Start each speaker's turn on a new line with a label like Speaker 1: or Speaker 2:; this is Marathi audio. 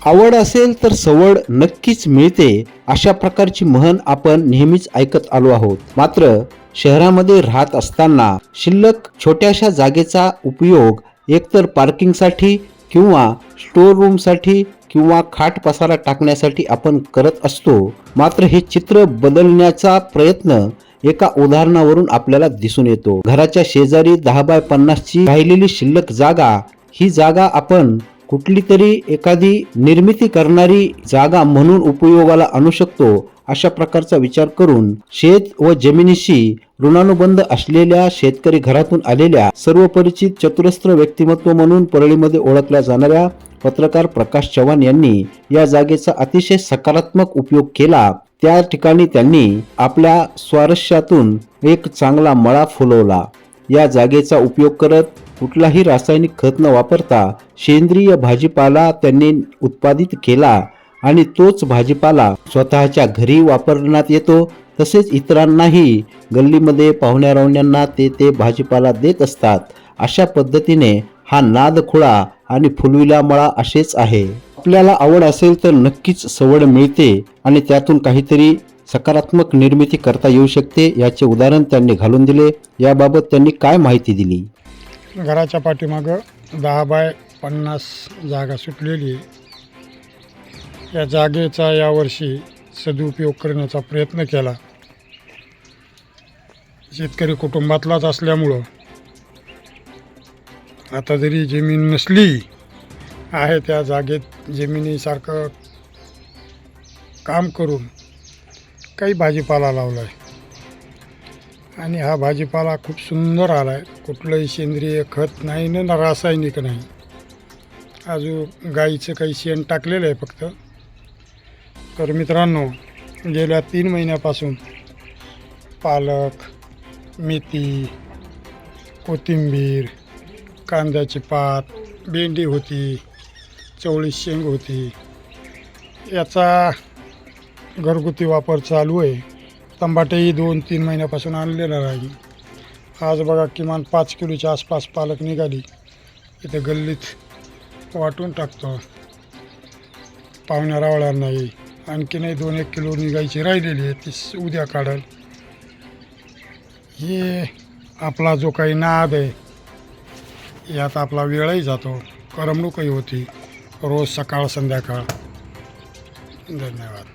Speaker 1: आवड असेल तर सवड नक्कीच मिळते, अशा प्रकारची म्हण आपण नेहमीच ऐकत आलो आहोत. मात्र शहरामध्ये राहत असताना शिल्लक छोट्याशा जागेचा उपयोग एकतर पार्किंगसाठी किंवा स्टोर रूमसाठी किंवा खाट पसारा टाकण्यासाठी आपण करत असतो. मात्र हे चित्र बदलण्याचा प्रयत्न एका उदाहरणावरून आपल्याला दिसून येतो. घराच्या शेजारी 10 बाय 50 ची राहिलेली शिल्लक जागा, ही जागा आपण कुठली तरी एखादी निर्मिती करणारी जागा म्हणून उपयोगाला आणू शकतो. अशा प्रकारचा विचार करून शेत व जमिनीशी ऋणानुबंध असलेल्या शेतकरी घरातून आलेल्या सर्वपरिचित चतुरस्र व्यक्तिमत्व म्हणून परळीमध्ये ओळखल्या जाणाऱ्या पत्रकार प्रकाश चव्हाण यांनी या जागेचा अतिशय सकारात्मक उपयोग केला. त्या ठिकाणी त्यांनी आपल्या स्वारस्यातून एक चांगला मळा फुलवला. या जागेचा उपयोग करत कुठलाही रासायनिक खत न वापरता सेंद्रिय भाजीपाला त्यांनी उत्पादित केला आणि तोच भाजीपाला स्वतःच्या घरी वापरण्यात येतो. तसेच इतरांनाही गल्लीमध्ये पाहुण्यारावण्यांना ते भाजीपाला देत असतात. अशा पद्धतीने हा नादखुळा आणि फुलविला मळा असेच आहे. आपल्याला आवड असेल तर नक्कीच सवड मिळते आणि त्यातून काहीतरी सकारात्मक निर्मिती करता येऊ शकते, याचे उदाहरण त्यांनी घालून दिले. याबाबत त्यांनी काय माहिती दिली?
Speaker 2: घराच्या पाठीमागं 10 बाय 50 जागा सुटलेली आहे. या जागेचा यावर्षी सदुपयोग करण्याचा प्रयत्न केला. शेतकरी कुटुंबातलाच असल्यामुळं आता जरी जमीन नसली आहे, त्या जागेत जमिनीसारखं काम करून काही भाजीपाला लावला आहे आणि हा भाजीपाला खूप सुंदर आला आहे. कुठलंही सेंद्रिय खत नाही ना रासायनिक नाही. अजून गाईचं काही शेण टाकलेलं आहे फक्त. तर मित्रांनो, गेल्या 3 महिन्यापासून पालक, मेथी, कोथिंबीर, कांद्याची पात, भेंडी होती, चवळी शेंग होती, याचा घरगुती वापर चालू आहे. टमाटेही 2-3 महिन्यापासून आणलेला नाही. आज बघा किमान 5 किलोच्या आसपास पालक निघाली. इथे गल्लीत वाटून टाकतो पाहुण्या रावळ्यांनाही. आणखीनही 2-1 किलो निघायची राहिलेली आहे, ती उद्या काढाल. हे आपला जो काही नाद आहे, यात आपला वेळही जातो, करमणूकही होती रोज सकाळ संध्याकाळ. धन्यवाद.